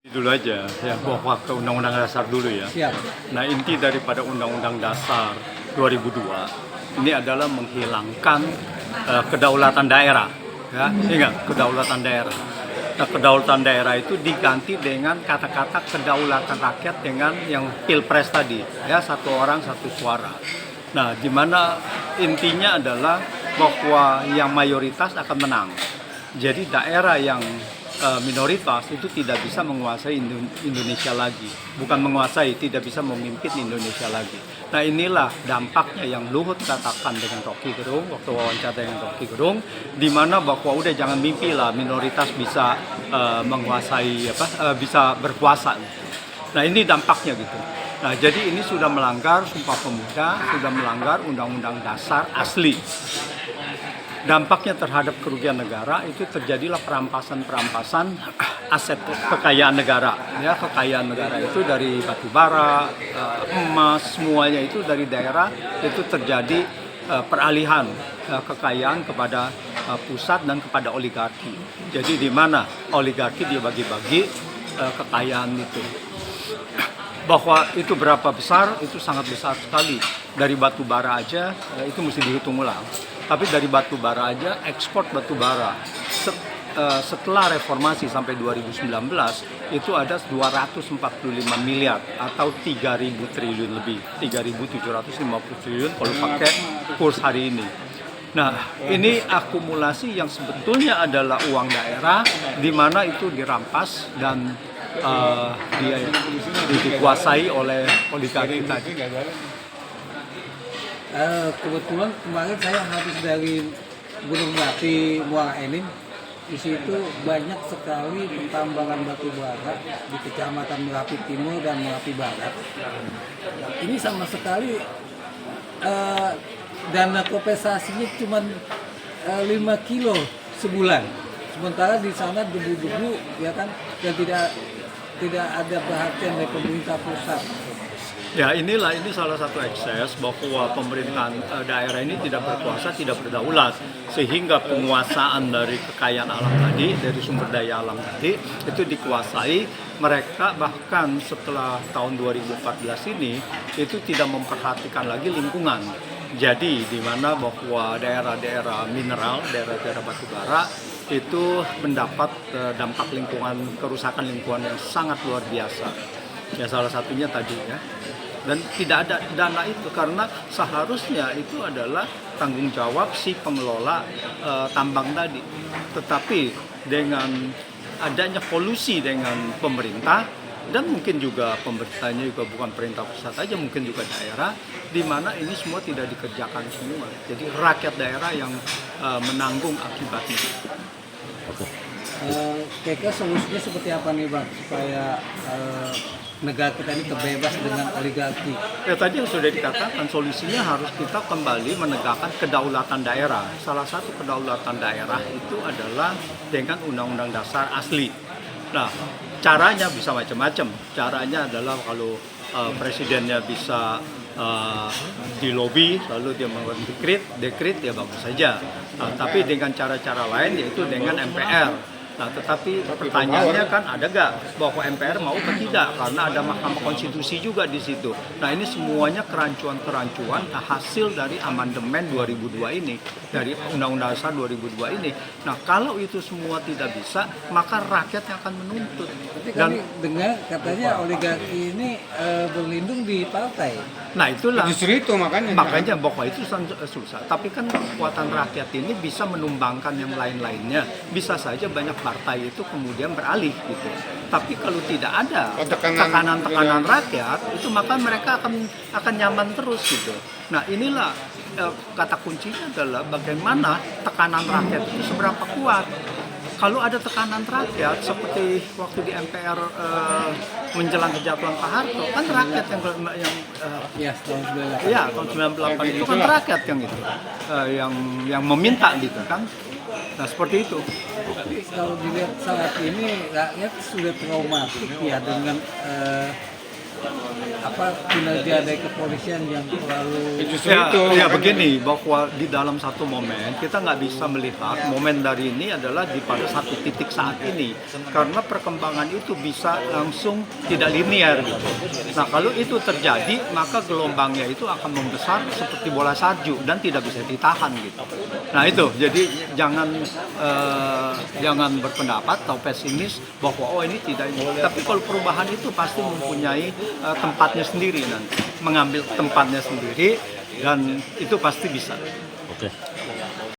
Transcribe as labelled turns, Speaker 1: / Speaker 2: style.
Speaker 1: Dulu aja ya, bahwa ke Undang-Undang Dasar dulu ya.
Speaker 2: Siap.
Speaker 1: Nah, inti daripada Undang-Undang Dasar 2002 ini adalah menghilangkan kedaulatan daerah. Ya, ingat kedaulatan daerah. Nah, kedaulatan daerah itu diganti dengan kata-kata kedaulatan rakyat dengan yang pilpres tadi, ya, satu orang satu suara. Nah, di mana intinya adalah bahwa yang mayoritas akan menang. Jadi daerah yang minoritas itu tidak bisa menguasai Indonesia lagi. Bukan menguasai, tidak bisa memimpin Indonesia lagi. Nah, inilah dampaknya yang Luhut katakan dengan Rocky Gerung, waktu wawancara dengan Rocky Gerung, di mana bahwa udah jangan mimpi lah minoritas bisa menguasai bisa berkuasa. Nah, ini dampaknya gitu. Nah, jadi ini sudah melanggar Sumpah Pemuda, sudah melanggar Undang-Undang Dasar asli. Dampaknya terhadap kerugian negara itu terjadilah perampasan aset kekayaan negara. Ya, kekayaan negara itu dari batu bara, emas, semuanya itu dari daerah itu terjadi peralihan kekayaan kepada pusat dan kepada oligarki. Jadi di mana oligarki dia bagi-bagi kekayaan itu. Bahwa itu berapa besar, itu sangat besar sekali. Dari batu bara aja itu mesti dihitung ulang. Tapi dari batu bara aja, ekspor batu bara setelah reformasi sampai 2019 itu ada 245 miliar atau 3.000 triliun lebih, 3.750 triliun kalau pakai kurs hari ini. Nah, ini akumulasi yang sebetulnya adalah uang daerah di mana itu dirampas dan dia dikuasai oleh oligarki tadi.
Speaker 2: Kebetulan kemarin saya habis dari Gunung Merapi, Muara Enim. Di situ banyak sekali pertambangan batu bara di Kecamatan Merapi Timur dan Merapi Barat. Ini sama sekali dana kompensasinya cuma 5 kilo sebulan. Sementara di sana debu-debu ya kan, dan tidak ada perhatian dari pemerintah pusat.
Speaker 1: Ya, ini salah satu ekses bahwa pemerintahan daerah ini tidak berkuasa, tidak berdaulat, sehingga penguasaan dari kekayaan alam tadi, dari sumber daya alam tadi itu dikuasai. Mereka bahkan setelah tahun 2014 ini itu tidak memperhatikan lagi lingkungan. Jadi di mana bahwa daerah-daerah mineral, daerah-daerah batu bara itu mendapat dampak lingkungan, kerusakan lingkungan yang sangat luar biasa. Ya, salah satunya tadi ya. Dan tidak ada dana itu karena seharusnya itu adalah tanggung jawab si pengelola tambang tadi. Tetapi dengan adanya kolusi dengan pemerintah dan mungkin juga pemerintahnya juga bukan perintah pusat saja, mungkin juga daerah, di mana ini semua tidak dikerjakan semua. Jadi rakyat daerah yang menanggung akibatnya.
Speaker 2: Kira-kira solusinya seperti apa nih Bang supaya negara kita ini terbebas dengan oligarki?
Speaker 1: Ya, tadi yang sudah dikatakan solusinya harus kita kembali menegakkan kedaulatan daerah. Salah satu kedaulatan daerah itu adalah dengan Undang-Undang Dasar asli. Nah, caranya bisa macam-macam. Caranya adalah kalau presidennya bisa dilobi, lalu dia membuat dekret ya bagus saja. Tapi dengan cara-cara lain yaitu dengan MPR. Nah, tetapi pertanyaannya kan ada gak bahwa MPR mau atau tidak, karena ada Mahkamah Konstitusi juga di situ. Nah, ini semuanya kerancuan-kerancuan hasil dari amandemen 2002 ini, dari Undang-Undang Dasar 2002 ini. Nah, kalau itu semua tidak bisa, maka rakyat yang akan menuntut.
Speaker 2: Tapi kami dengar katanya oligarki ini berlindung di partai.
Speaker 1: Nah, itulah.
Speaker 3: Justru itu makanya
Speaker 1: Bahwa itu susah. Tapi kan kekuatan rakyat ini bisa menumbangkan yang lain-lainnya. Bisa saja banyak partai itu kemudian beralih gitu. Tapi kalau tidak ada tekanan rakyat, itu maka mereka akan nyaman terus gitu. Nah, inilah kata kuncinya adalah bagaimana tekanan rakyat itu seberapa kuat. Kalau ada tekanan rakyat seperti waktu di MPR menjelang kejatuhan Pak Harto, kan rakyat
Speaker 2: Ya, tahun 98.
Speaker 1: ya tahun 98 itu kan rakyat yang itu yang meminta gitu kan. Nah, seperti itu.
Speaker 2: Tapi kalau dilihat saat ini rakyat sudah traumatik ya dengan kinerja dari kepolisian yang terlalu
Speaker 1: Ya begini, bahwa di dalam satu momen kita nggak bisa melihat momen dari ini adalah di pada satu titik saat ini, karena perkembangan itu bisa langsung tidak linear gitu. Nah kalau itu terjadi maka gelombangnya itu akan membesar seperti bola salju dan tidak bisa ditahan gitu. Nah itu jadi jangan berpendapat atau pesimis bahwa oh ini tidak ini. Tapi kalau perubahan itu pasti mempunyai tempatnya sendiri nanti, mengambil tempatnya sendiri dan itu pasti bisa.
Speaker 3: Oke.